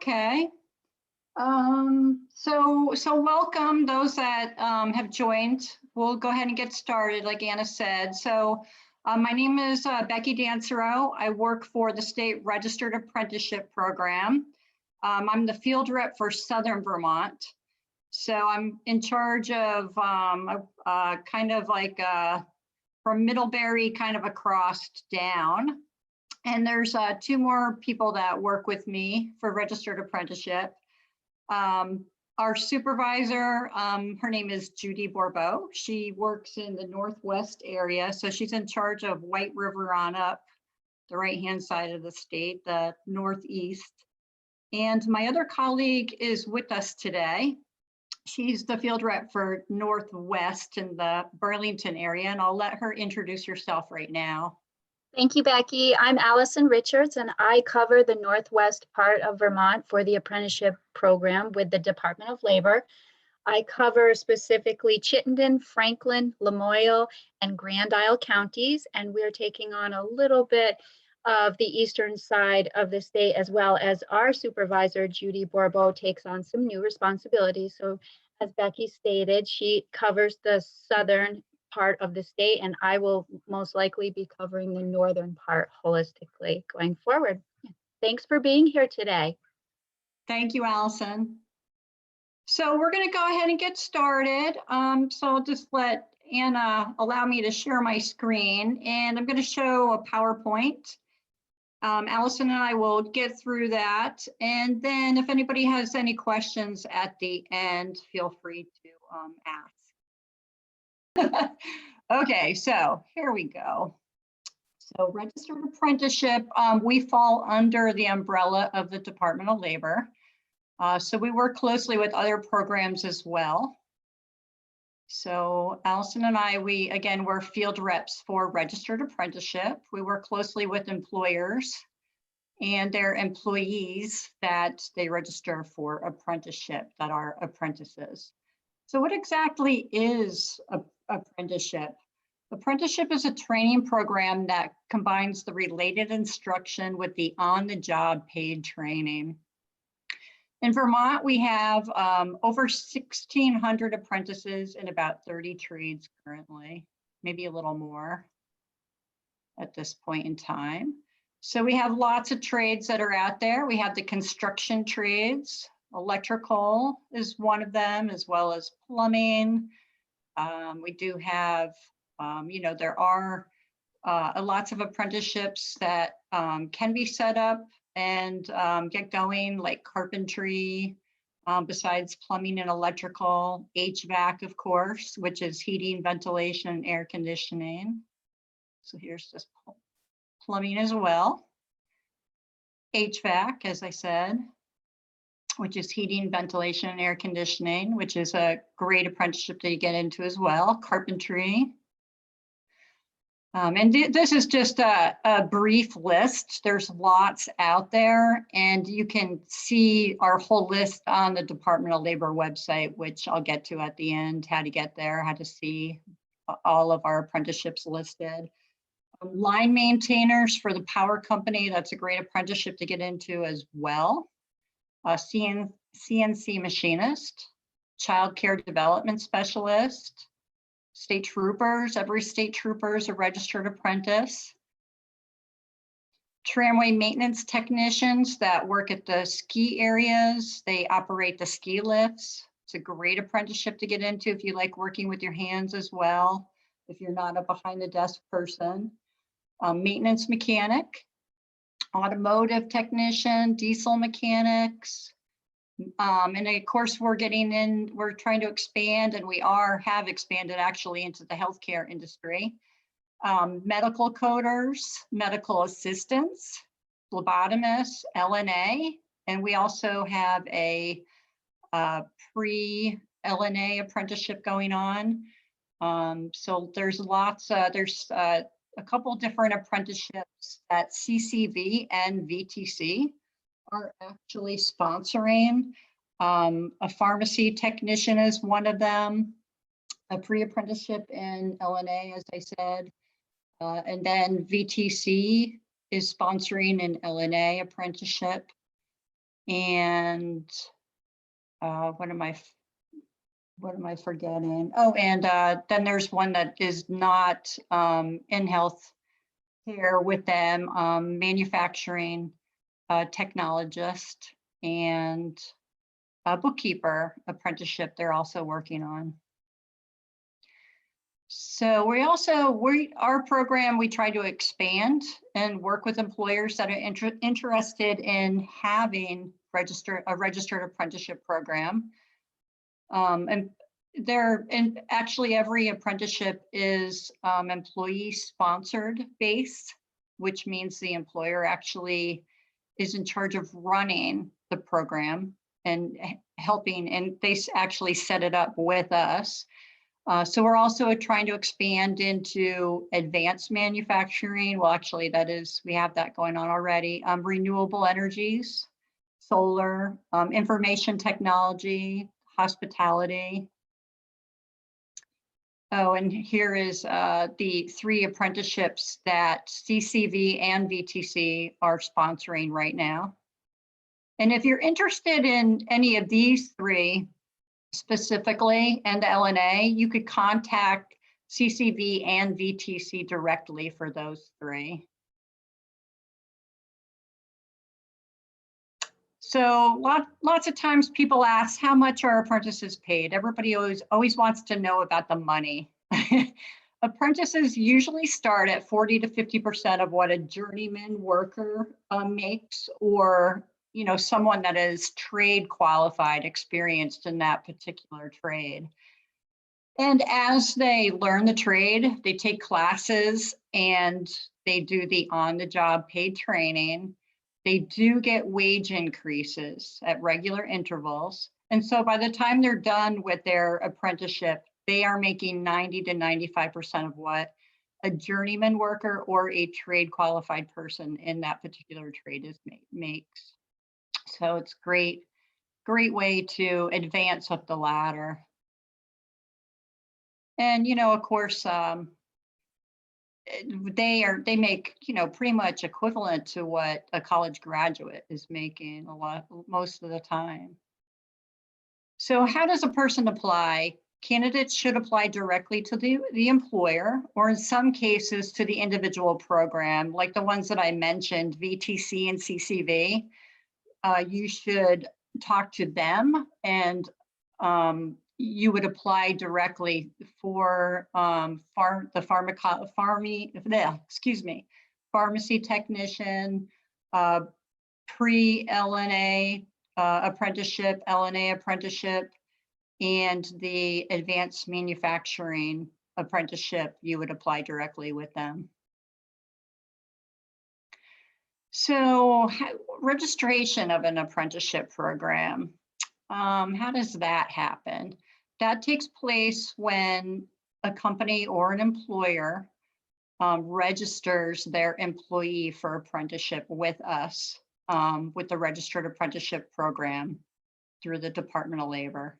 Okay. So welcome those that have joined. We'll go ahead and get started, like Anna said. So my name is Becky Dancero. I work for the State Registered Apprenticeship Program. I'm the field rep for Southern Vermont. So I'm in charge of kind of like from Middlebury kind of across down. And there's two more people that work with me for Registered Apprenticeship. Our supervisor, her name is Judy Bourbeau. She works in the Northwest area. So she's in charge of White River on up, the right-hand side of the state, the Northeast. And my other colleague is with us today. She's the field rep for Northwest in the Burlington area, and I'll let her introduce herself right now. Thank you, Becky. I'm Allison Richards, and I cover the Northwest part of Vermont for the apprenticeship program with the Department of Labor. I cover specifically Chittenden, Franklin, Lamoille, and Grand Isle counties, and we're taking on a little bit of the eastern side of the state, as well as our supervisor, Judy Bourbeau, takes on some new responsibilities. So as Becky stated, she covers the southern part of the state, and I will most likely be covering the northern part holistically going forward. Thanks for being here today. Thank you, Allison. So we're going to go ahead and get started. So I'll just let Anna allow me to share my screen, and I'm going to show a PowerPoint. Allison and I will get through that, and then if anybody has any questions at the end, feel free to ask. Okay, so here we go. So Registered Apprenticeship, we fall under the umbrella of the Department of Labor. So we work closely with other programs as well. So Allison and I, we're field reps for Registered Apprenticeship. We work closely with employers and their employees that they register for apprenticeship, that are apprentices. So what exactly is an apprenticeship? Apprenticeship is a training program that combines the related instruction with the on-the-job paid training. In Vermont, we have over 1,600 apprentices in about 30 trades currently, maybe a little more at this point in time. So we have lots of trades that are out there. We have the construction trades. Electrical is one of them, as well as plumbing. We do have, there are lots of apprenticeships that can be set up and get going, like carpentry, besides plumbing and electrical, HVAC, of course, which is heating, ventilation, and air conditioning. So here's just plumbing as well. HVAC, as I said, which is heating, ventilation, and air conditioning, which is a great apprenticeship that you get into as well. Carpentry. And this is just a brief list. There's lots out there, and you can see our whole list on the Department of Labor website, which I'll get to at the end, how to get there, how to see all of our apprenticeships listed. Line maintainers for the power company, that's a great apprenticeship to get into as well. CNC machinist, child care development specialist, state troopers, every state trooper is a registered apprentice. Tramway maintenance technicians that work at the ski areas, they operate the ski lifts. It's a great apprenticeship to get into if you like working with your hands as well, if you're not a behind the desk person. Maintenance mechanic, automotive technician, diesel mechanics. And of course, we're trying to expand, and we have expanded actually into the healthcare industry. Medical coders, medical assistants, phlebotomists, LNA, and we also have a pre-LNA apprenticeship going on. So there's lots, there's a couple different apprenticeships that CCV and VTC are actually sponsoring. A pharmacy technician is one of them, a pre-apprenticeship in LNA, as I said. And then VTC is sponsoring an LNA apprenticeship. And what am I forgetting? Oh, and then there's one that is not in health care with them, manufacturing technologist and a bookkeeper apprenticeship they're also working on. So our program, we try to expand and work with employers that are interested in having a registered apprenticeship program. And actually every apprenticeship is employee sponsored based, which means the employer actually is in charge of running the program and helping, and they actually set it up with us. So we're also trying to expand into advanced manufacturing. Well, actually we have that going on already. Renewable energies, solar, information technology, hospitality. Oh, and here is the 3 apprenticeships that CCV and VTC are sponsoring right now. And if you're interested in any of these 3 specifically and LNA, you could contact CCV and VTC directly for those 3. So lots of times people ask, how much are apprentices paid? Everybody always wants to know about the money. Apprentices usually start at 40 to 50% of what a journeyman worker makes, or someone that is trade qualified, experienced in that particular trade. And as they learn the trade, they take classes and they do the on-the-job paid training. They do get wage increases at regular intervals. And so by the time they're done with their apprenticeship, they are making 90 to 95% of what a journeyman worker or a trade qualified person in that particular trade makes. So it's great way to advance up the ladder. And, of course, they make, pretty much equivalent to what a college graduate is making most of the time. So how does a person apply? Candidates should apply directly to the employer, or in some cases to the individual program, like the ones that I mentioned, VTC and CCV. You should talk to them, and you would apply directly for pharmacy technician, pre-LNA apprenticeship, LNA apprenticeship, and the advanced manufacturing apprenticeship. You would apply directly with them. So registration of an apprenticeship program, how does that happen? That takes place when a company or an employer registers their employee for apprenticeship with us, with the Registered Apprenticeship Program through the Department of Labor.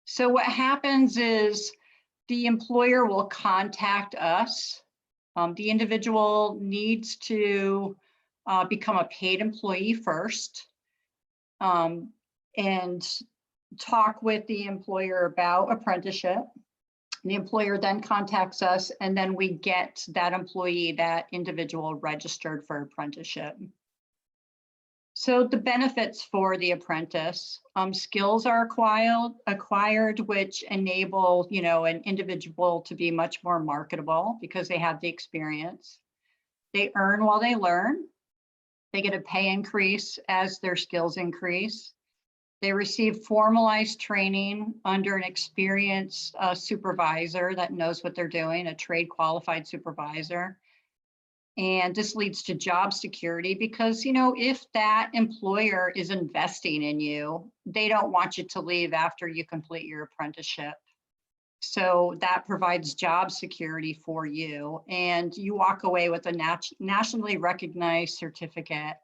So what happens is the employer will contact us. The individual needs to become a paid employee first, and talk with the employer about apprenticeship. The employer then contacts us, and then we get that employee, that individual, registered for apprenticeship. So the benefits for the apprentice, skills are acquired, which enable, an individual to be much more marketable because they have the experience. They earn while they learn. They get a pay increase as their skills increase. They receive formalized training under an experienced supervisor that knows what they're doing, a trade qualified supervisor. And this leads to job security because, if that employer is investing in you, they don't want you to leave after you complete your apprenticeship. So that provides job security for you. And you walk away with a nationally recognized certificate,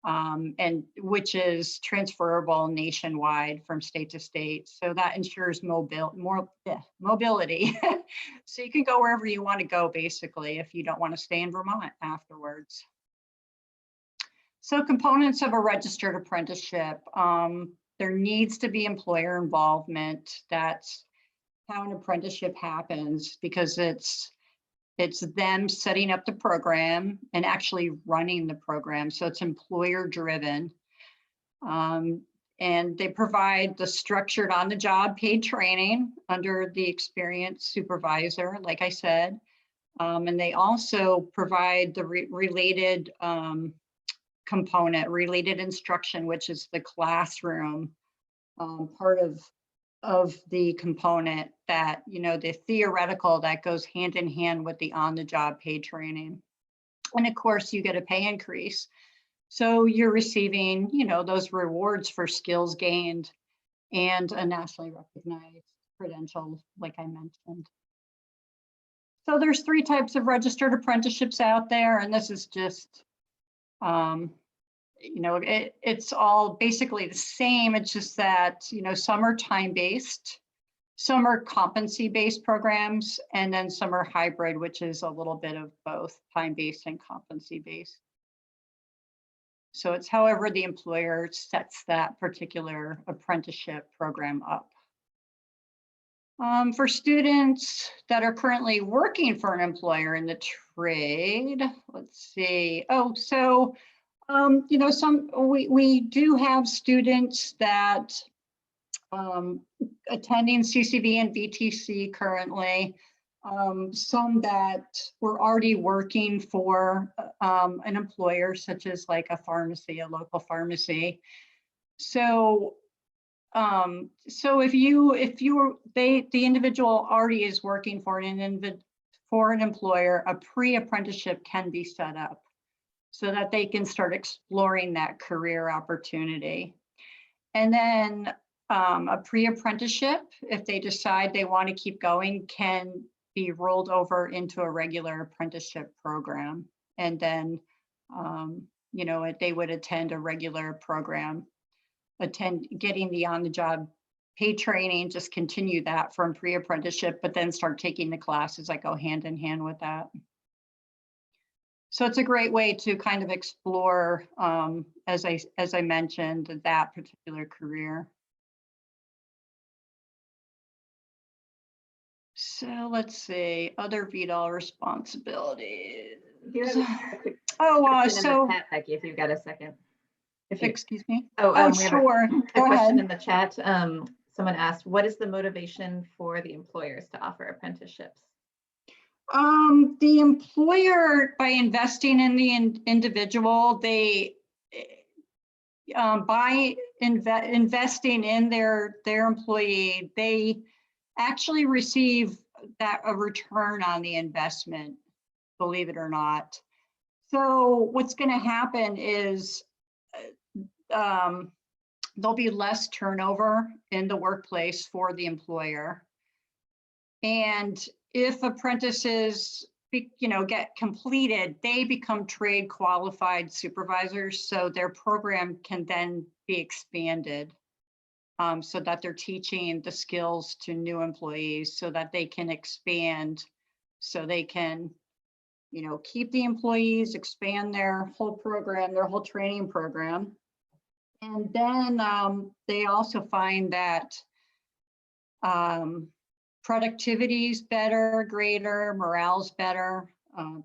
and which is transferable nationwide from state to state. So that ensures mobility. So you can go wherever you want to go, basically, if you don't want to stay in Vermont afterwards. So components of a registered apprenticeship, there needs to be employer involvement. That's how an apprenticeship happens, because it's them setting up the program and actually running the program. So it's employer driven. And they provide the structured on-the-job paid training under the experienced supervisor, like I said. And they also provide the related component, related instruction, which is the classroom part of the component that, the theoretical that goes hand in hand with the on-the-job paid training. And of course, you get a pay increase. So you're receiving, those rewards for skills gained and a nationally recognized credential, like I mentioned. So there's 3 types of registered apprenticeships out there, and this is just, it's all basically the same. It's just that, some are time-based, some are competency-based programs, and then some are hybrid, which is a little bit of both time-based and competency-based. So it's however the employer sets that particular apprenticeship program up. For students that are currently working for an employer in the trade, let's see. Oh, so, we do have students that attending CCV and VTC currently. Some that were already working for an employer, such as like a pharmacy, a local pharmacy. So, if the individual already is working for an employer, a pre-apprenticeship can be set up so that they can start exploring that career opportunity. And then a pre-apprenticeship, if they decide they want to keep going, can be rolled over into a regular apprenticeship program. And then, they would attend a regular program, getting the on-the-job paid training, just continue that from pre-apprenticeship, but then start taking the classes that go hand in hand with that. So it's a great way to kind of explore, as I mentioned, that particular career. So let's see, other VDOL responsibilities. Chat, Becky, if you've got a second. Excuse me. We sure. have a question in the chat. Someone asked, what is the motivation for the employers to offer apprenticeships? The employer, by investing in the individual, they by investing in their employee, they actually receive a return on the investment, believe it or not. So what's going to happen is there'll be less turnover in the workplace for the employer. And if apprentices, get completed, they become trade qualified supervisors. So their program can then be expanded so that they're teaching the skills to new employees so that they can expand, so they can, keep the employees, expand their whole program, their whole training program. And then they also find that productivity is better, greater, morale's better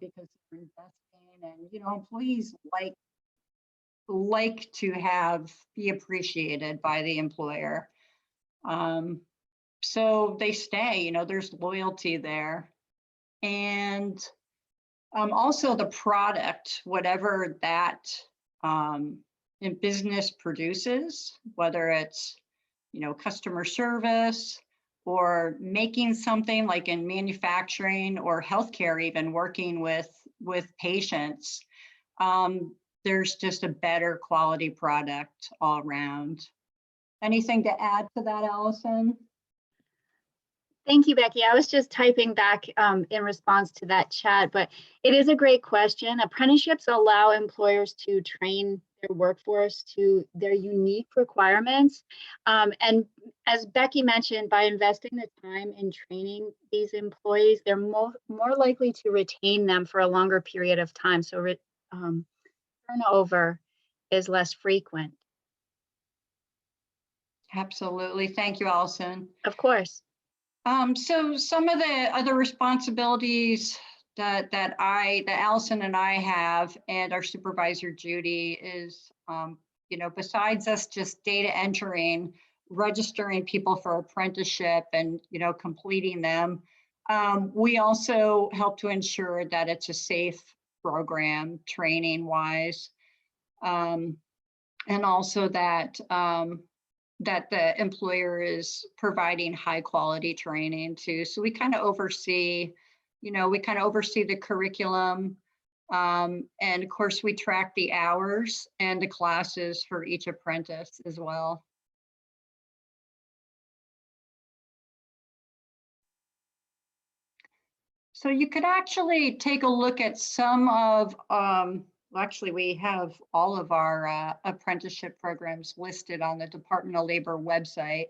because they're investing, and employees like to be appreciated by the employer. So they stay, there's loyalty there. And also the product, whatever that in business produces, whether it's, customer service or making something like in manufacturing or healthcare, even working with patients, there's just a better quality product all around. Anything to add to that, Allison? Thank you, Becky. I was just typing back in response to that chat, but it is a great question. Apprenticeships allow employers to train their workforce to their unique requirements. And as Becky mentioned, by investing the time in training these employees, they're more likely to retain them for a longer period of time. So turnover is less frequent. Absolutely. Thank you, Allison. Of course. So some of the other responsibilities that Allison and I have, and our supervisor Judy, is, besides us just data entering, registering people for apprenticeship and, completing them, we also help to ensure that it's a safe program, training wise, and also that that the employer is providing high quality training too. So we kind of oversee, the curriculum. And of course, we track the hours and the classes for each apprentice as well. So you could actually take a look at some of, actually, we have all of our apprenticeship programs listed on the Department of Labor website.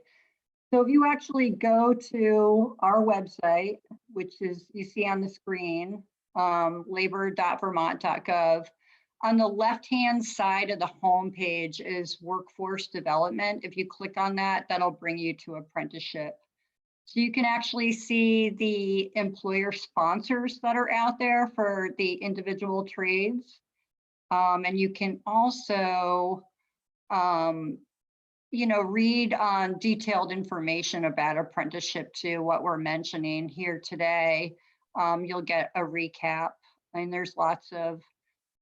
So if you actually go to our website, which is, you see on the screen, labor.vermont.gov, on the left-hand side of the homepage is workforce development. If you click on that, that'll bring you to apprenticeship. So you can actually see the employer sponsors that are out there for the individual trades. And you can also, read on detailed information about apprenticeship too, what we're mentioning here today. You'll get a recap, and there's lots of,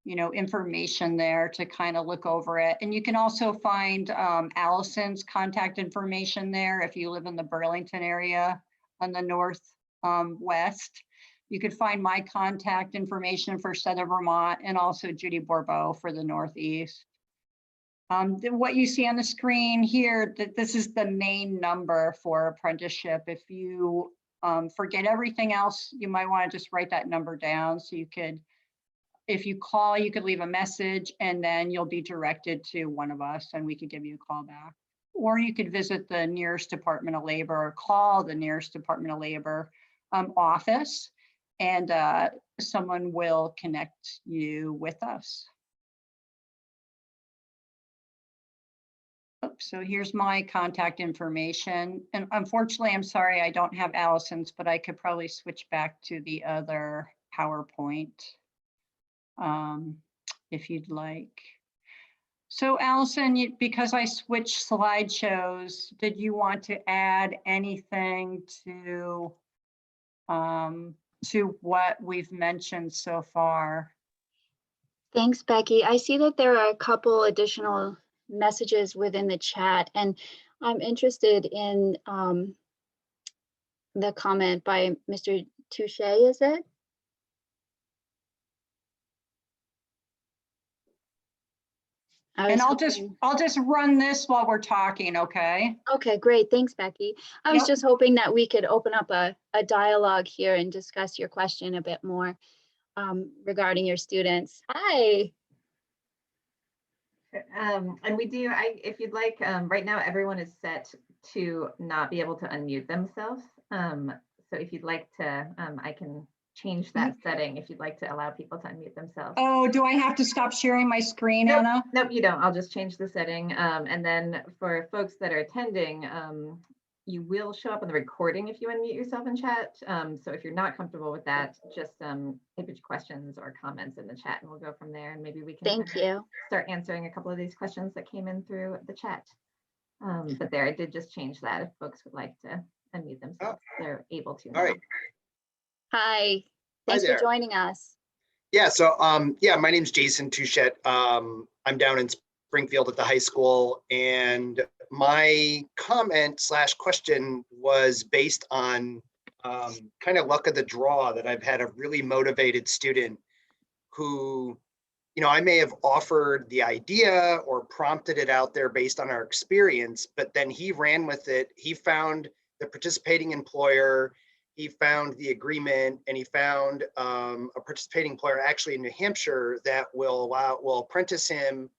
information there to kind of look over it. And you can also find Allison's contact information there if you live in the Burlington area on the northwest. You could find my contact information for Southern Vermont, and also Judy Bourbeau for the Northeast. What you see on the screen here, that this is the main number for apprenticeship. If you forget everything else, you might want to just write that number down, so you could, if you call, you could leave a message, and then you'll be directed to one of us and we could give you a call back. Or you could visit the nearest Department of Labor or call the nearest Department of Labor office, and someone will connect you with us. So here's my contact information. And unfortunately, I'm sorry, I don't have Allison's, but I could probably switch back to the other PowerPoint if you'd like. So Allison, because I switched slideshows, did you want to add anything to what we've mentioned so far? Thanks, Becky. I see that there are a couple additional messages within the chat, and I'm interested in the comment by Mr. Touche, is it? And I'll just run this while we're talking, okay? Okay, great. Thanks, Becky. I was just hoping that we could open up a dialogue here and discuss your question a bit more regarding your students. Hi. And we do, if you'd like, right now everyone is set to not be able to unmute themselves. So if you'd like to, I can change that setting if you'd like to allow people to unmute themselves. Oh, do I have to stop sharing my screen, nope, Anna? Nope, you don't. I'll just change the setting. And then for folks that are attending, you will show up on the recording if you unmute yourself in chat. So if you're not comfortable with that, just type your questions or comments in the chat, and we'll go from there. And maybe we can start answering a couple of these questions that came in through the chat. But there, I did just change that. If folks would like to unmute themselves, they're able to. All right. Hi. Thanks for joining us. Yeah. So my name's Jason Touchette. I'm down in Springfield at the high school, and my comment / question was based on kind of luck of the draw that I've had a really motivated student who, I may have offered the idea or prompted it out there based on our experience, but then he ran with it. He found the participating employer, he found the agreement, and he found a participating employer actually in New Hampshire that will apprentice him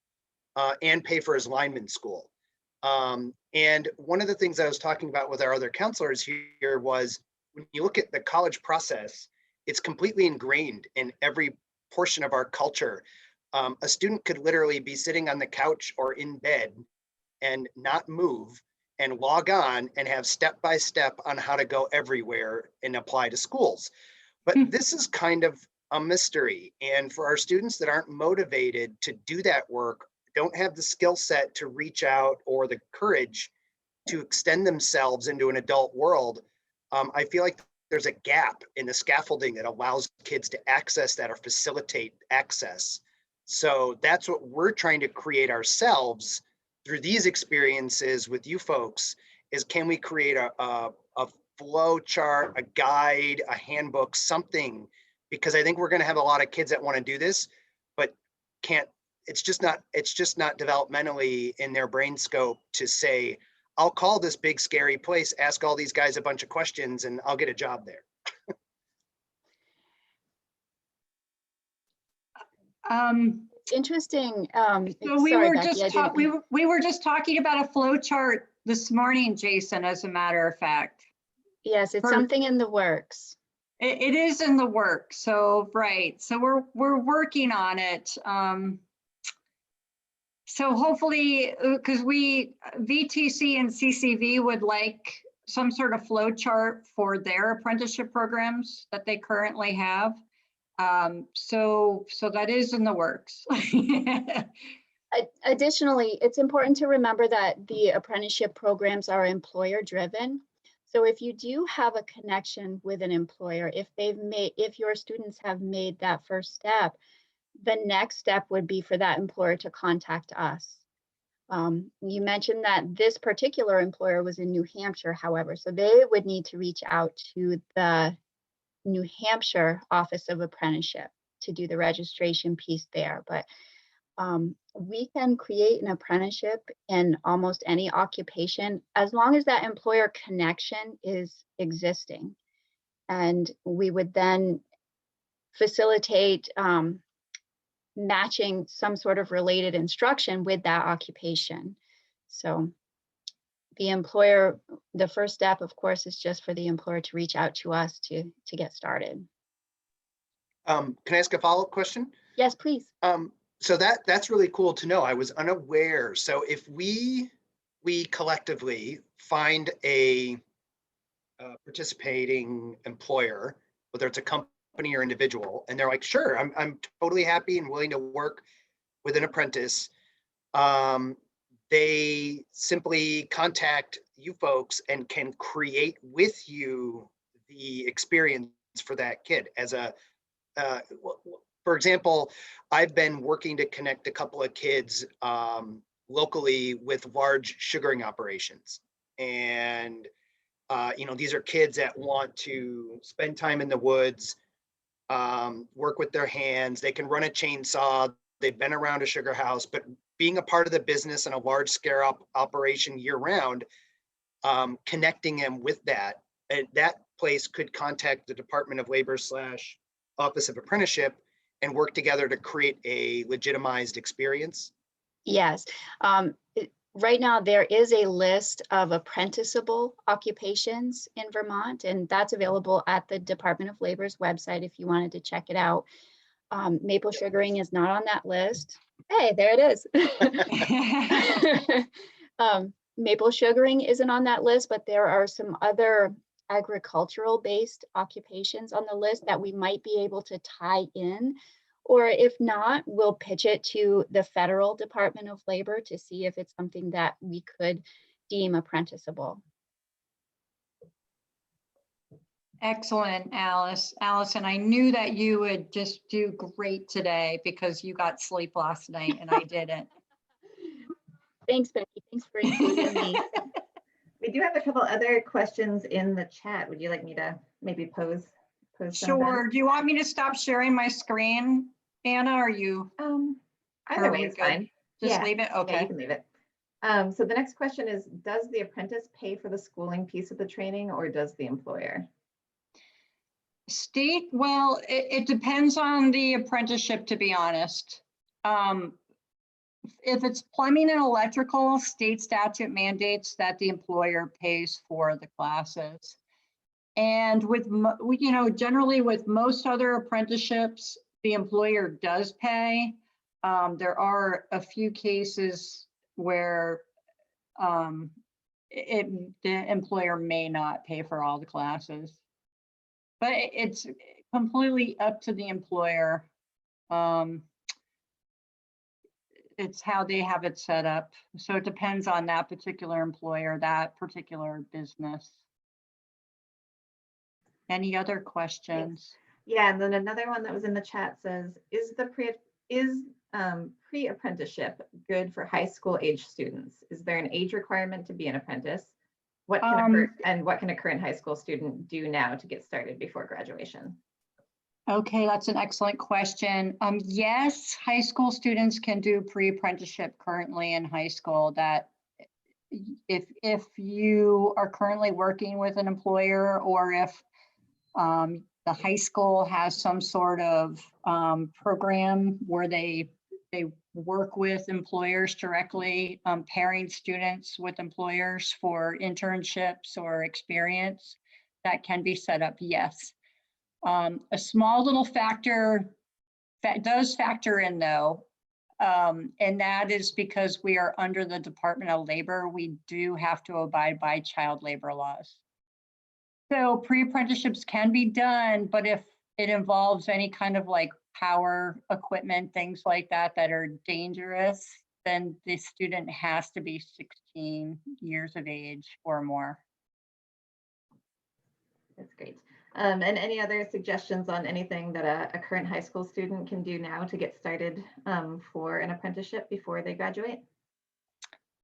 and pay for his lineman school. And one of the things I was talking about with our other counselors here was, when you look at the college process, it's completely ingrained in every portion of our culture. a student could literally be sitting on the couch or in bed and not move and log on and have step-by-step on how to go everywhere and apply to schools. But this is kind of a mystery. And for our students that aren't motivated to do that work, don't have the skill set to reach out or the courage to extend themselves into an adult world, I feel like there's a gap in the scaffolding that allows kids to access that or facilitate access. So that's what we're trying to create ourselves through these experiences with you folks, is can we create a flow chart, a guide, a handbook, something, because I think we're going to have a lot of kids that want to do this, but can't, it's just not developmentally in their brain scope to say, I'll call this big scary place, ask all these guys a bunch of questions, and I'll get a job there. Interesting. So we Sorry, were Becky, just we were just talking about a flow chart this morning, Jason, as a matter of fact. Yes, it's something in the works. It is in the works. So, right. So we're working on it. So hopefully, because VTC and CCV would like some sort of flow chart for their apprenticeship programs that they currently have. So that is in the works. Additionally, it's important to remember that the apprenticeship programs are employer driven. So if you do have a connection with an employer, if your students have made that first step, the next step would be for that employer to contact us. You mentioned that this particular employer was in New Hampshire, however, so they would need to reach out to the New Hampshire Office of Apprenticeship to do the registration piece there. But we can create an apprenticeship in almost any occupation as long as that employer connection is existing. And we would then facilitate matching some sort of related instruction with that occupation. So the employer, the first step, of course, is just for the employer to reach out to us to get started. Can I ask a follow-up question? Yes, please. So that's really cool to know. I was unaware. So if we collectively find a participating employer, whether it's a company or individual, and they're like, sure, I'm totally happy and willing to work with an apprentice, they simply contact you folks and can create with you the experience for that kid. As a for example, I've been working to connect a couple of kids locally with large sugaring operations. And, these are kids that want to spend time in the woods, work with their hands. They can run a chainsaw. They've been around a sugar house, but being a part of the business and a large scale operation year round, connecting them with that, and that place could contact the Department of Labor / Office of Apprenticeship and work together to create a legitimized experience? Yes. Right now, there is a list of apprenticeable occupations in Vermont, and that's available at the Department of Labor's website if you wanted to check it out. Maple sugaring is not on that list. Hey, there it is. Maple sugaring isn't on that list, but there are some other agricultural based occupations on the list that we might be able to tie in, or if not, we'll pitch it to the federal Department of Labor to see if it's something that we could deem apprenticeable. Excellent, Alice. Allison, I knew that you would just do great today because you got sleep last night and I didn't. Thanks, Becky. Thanks for including me. We do have a couple other questions in the chat. Would you like me to maybe pose some of them? Sure. Do you want me to stop sharing my screen, Anna? Are you? Either way is fine. Just Yeah. leave it? Yeah, Okay. you can leave it. So the next question is, does the apprentice pay for the schooling piece of the training, or does the employer? State, well, it depends on the apprenticeship, to be honest. If it's plumbing and electrical, state statute mandates that the employer pays for the classes. And with, generally with most other apprenticeships, the employer does pay. there are a few cases where the employer may not pay for all the classes. But it's completely up to the employer. It's how they have it set up. So it depends on that particular employer, that particular business. Any other questions? Yeah, and then another one that was in the chat says, is pre-apprenticeship good for high school age students? Is there an age requirement to be an apprentice? What can a current high school student do now to get started before graduation? Okay, that's an excellent question. Yes, high school students can do pre-apprenticeship currently in high school. That if you are currently working with an employer, or if the high school has some sort of program where they work with employers directly, pairing students with employers for internships or experience, that can be set up, yes. A small little factor that does factor in though, and that is because we are under the Department of Labor, we do have to abide by child labor laws. So pre-apprenticeships can be done, but if it involves any kind of like power equipment, things like that, that are dangerous, then the student has to be 16 years of age or more. That's great. And any other suggestions on anything that a current high school student can do now to get started for an apprenticeship before they graduate?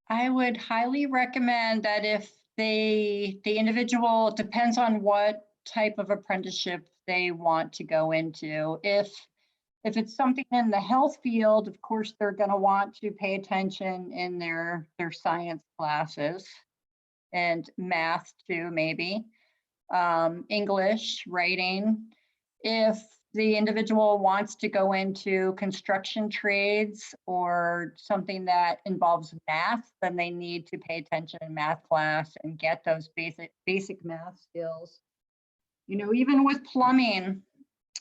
I would highly recommend that if the individual, depends on what type of apprenticeship they want to go into. If it's something in the health field, of course, they're going to want to pay attention in their science classes and math too, maybe. English, writing. If the individual wants to go into construction trades or something that involves math, then they need to pay attention in math class and get those basic math skills. You know, even with plumbing,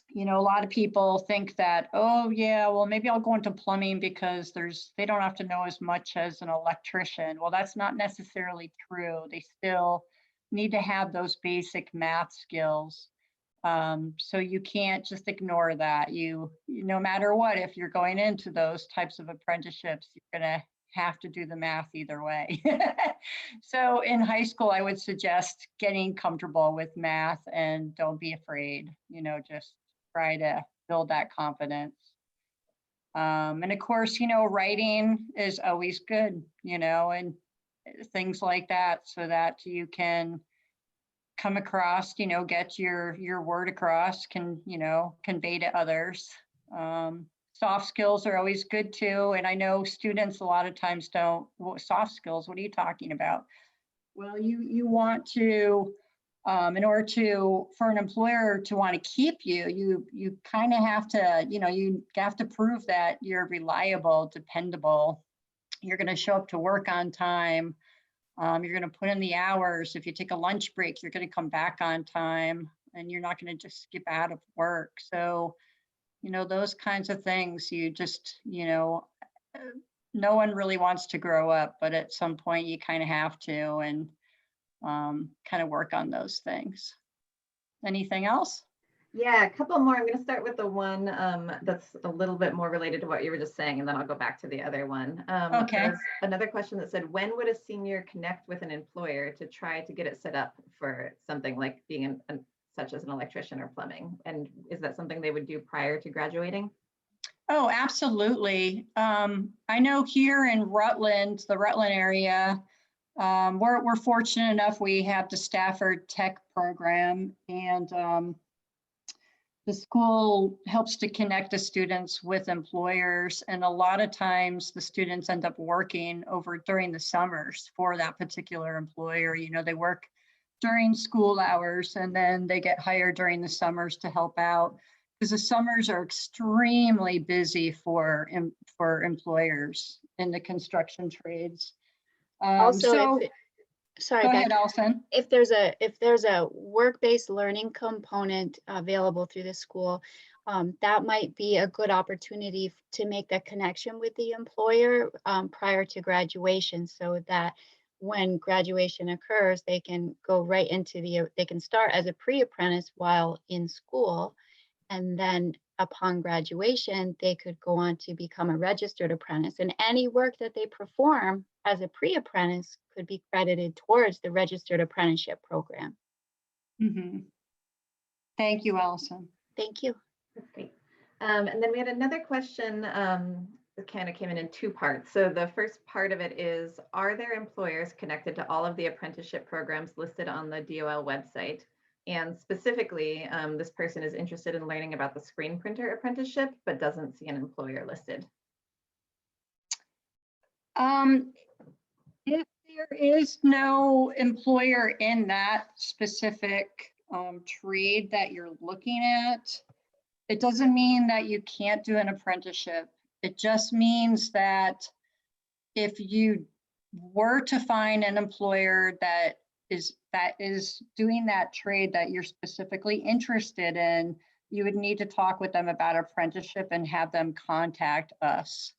you know, a lot of people think that, oh yeah, well, maybe I'll go into plumbing because they don't have to know as much as an electrician. Well, that's not necessarily true. They still need to have those basic math skills. So you can't just ignore that. No matter what, if you're going into those types of apprenticeships, you're gonna have to do the math either way. So in high school, I would suggest getting comfortable with math and don't be afraid, you know, just try to build that confidence. And of course, you know, writing is always good, you know, and things like that, so that you can come across, you know, get your word across, can, you know, convey to others. Soft skills are always good too. And I know students a lot of times don't, well, soft skills, what are you talking about? Well, you want to, in order for an employer to want to keep you, you kind of have to, you know, you have to prove that you're reliable, dependable. You're going to show up to work on time. You're going to put in the hours. If you take a lunch break, you're going to come back on time, and you're not going to just skip out of work. So, you know, those kinds of things, you just, you know, no one really wants to grow up, but at some point you kind of have to, and kind of work on those things. Anything else? Yeah, a couple more. I'm going to start with the one that's a little bit more related to what you were just saying, and then I'll go back to the other one. Okay. There's another question that said, when would a senior connect with an employer to try to get it set up for something like being such as an electrician or plumbing? And is that something they would do prior to graduating? Oh, absolutely. I know here in Rutland, the Rutland area, we're fortunate enough, we have the Stafford Tech program, and the school helps to connect the students with employers. And a lot of times the students end up working during the summers for that particular employer. You know, they work during school hours and then they get hired during the summers to help out, because the summers are extremely busy for employers in the construction trades. Also, sorry, go Becky, ahead, Allison. if there's a work-based learning component available through the school, that might be a good opportunity to make that connection with the employer prior to graduation, so that when graduation occurs, they can go right into they can start as a pre-apprentice while in school. And then upon graduation, they could go on to become a registered apprentice. And any work that they perform as a pre-apprentice could be credited towards the registered apprenticeship program. Mhm. Thank you, Allison. Thank you. That's great. And then we had another question that kind of came in two parts. So the first part of it is, are there employers connected to all of the apprenticeship programs listed on the DOL website? And specifically, this person is interested in learning about the screen printer apprenticeship, but doesn't see an employer listed. If there is no employer in that specific trade that you're looking at, it doesn't mean that you can't do an apprenticeship. It just means that if you were to find an employer that is doing that trade that you're specifically interested in, you would need to talk with them about apprenticeship and have them contact us.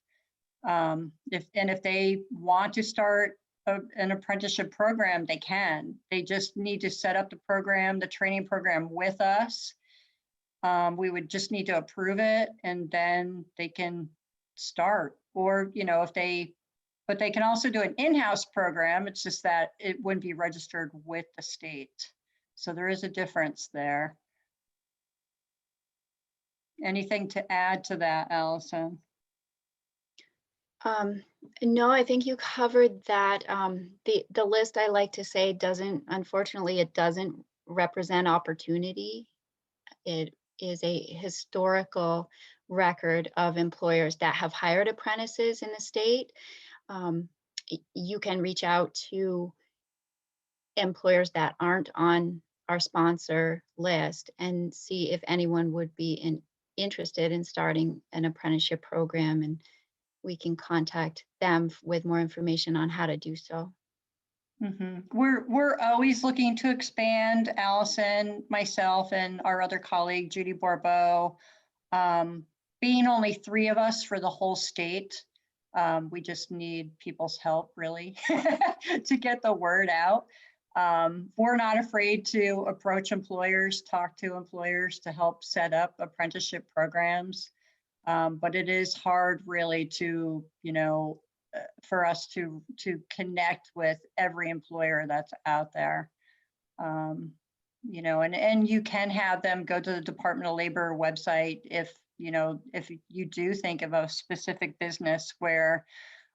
If they want to start an apprenticeship program, they can. They just need to set up the program, the training program with us. We would just need to approve it, and then they can start. Or, but they can also do an in-house program. It's just that it wouldn't be registered with the state. So there is a difference there. Anything to add to that, Allison? No, I think you covered that. The list, I like to say, unfortunately, it doesn't represent opportunity. It is a historical record of employers that have hired apprentices in the state. You can reach out to employers that aren't on our sponsor list and see if anyone would be interested in starting an apprenticeship program, and we can contact them with more information on how to do so. Mm-hmm. We're always looking to expand, Allison, myself, and our other colleague, Judy Borbeau. Being only 3 of us for the whole state, we just need people's help, really, to get the word out. We're not afraid to approach employers, talk to employers to help set up apprenticeship programs. But it is hard, really, to, for us to connect with every employer that's out there. And you can have them go to the Department of Labor website if you do think of a specific business where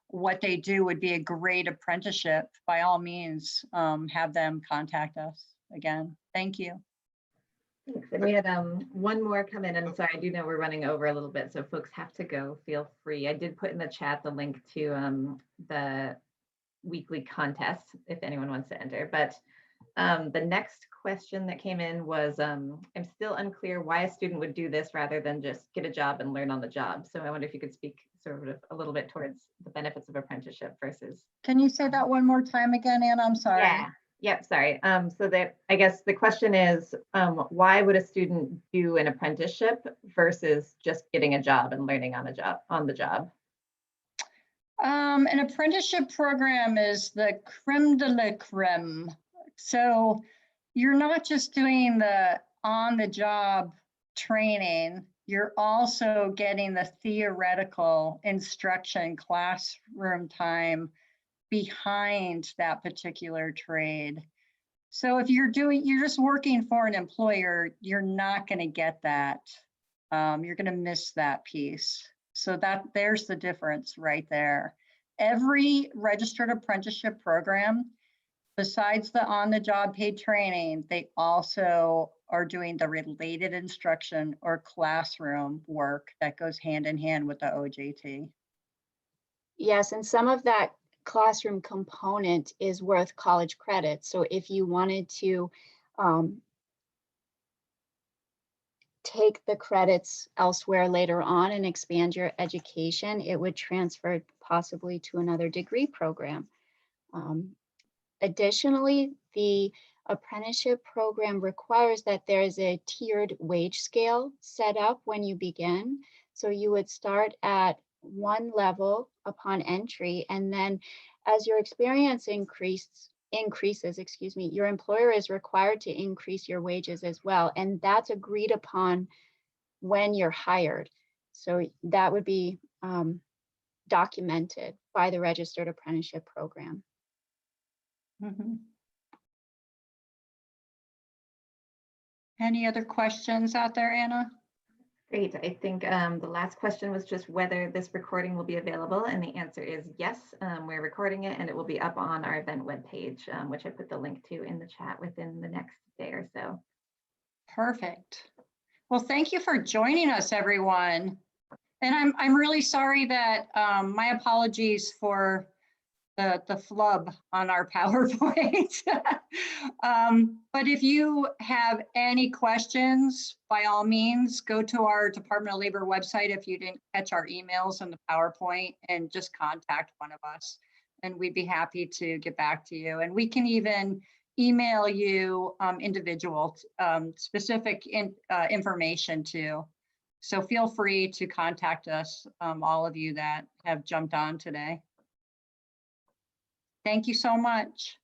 what they do would be a great apprenticeship. By all means, have them contact us. Again, thank you. Thanks. And we had one more come in, and sorry, I do know we're running over a little bit, so if folks have to go, feel free. I did put in the chat the link to the weekly contest if anyone wants to enter. But the next question that came in was, I'm still unclear why a student would do this rather than just get a job and learn on the job. So I wonder if you could speak sort of a little bit towards the benefits of apprenticeship versus. Can you say that one more time again, Anna? I'm sorry. Yeah. Yep, sorry. So that, I guess the question is, why would a student do an apprenticeship versus just getting a job and learning on the job? An apprenticeship program is the creme de la creme. So you're not just doing the on-the-job training, you're also getting the theoretical instruction, classroom time behind that particular trade. So if you're just working for an employer, you're not going to get that. You're going to miss that piece. So there's the difference right there. Every registered apprenticeship program, besides the on-the-job paid training, they also are doing the related instruction or classroom work that goes hand in hand with the OJT. Yes, and some of that classroom component is worth college credit. So if you wanted to take the credits elsewhere later on and expand your education, it would transfer possibly to another degree program. Additionally, the apprenticeship program requires that there is a tiered wage scale set up when you begin. So you would start at one level upon entry, and then as your experience increases, excuse me, your employer is required to increase your wages as well. And that's agreed upon when you're hired. So that would be documented by the Registered Apprenticeship Program. Mhm. Any other questions out there, Anna? Great. I think the last question was just whether this recording will be available, and the answer is yes. We're recording it, and it will be up on our event webpage, which I put the link to in the chat within the next day or so. Perfect. Well, thank you for joining us, everyone. And I'm really sorry that my apologies for the flub on our PowerPoint. But if you have any questions, by all means, go to our Department of Labor website if you didn't catch our emails and the PowerPoint, and just contact one of us. And we'd be happy to get back to you. And we can even email you individual specific information too. So feel free to contact us, all of you that have jumped on today. Thank you so much.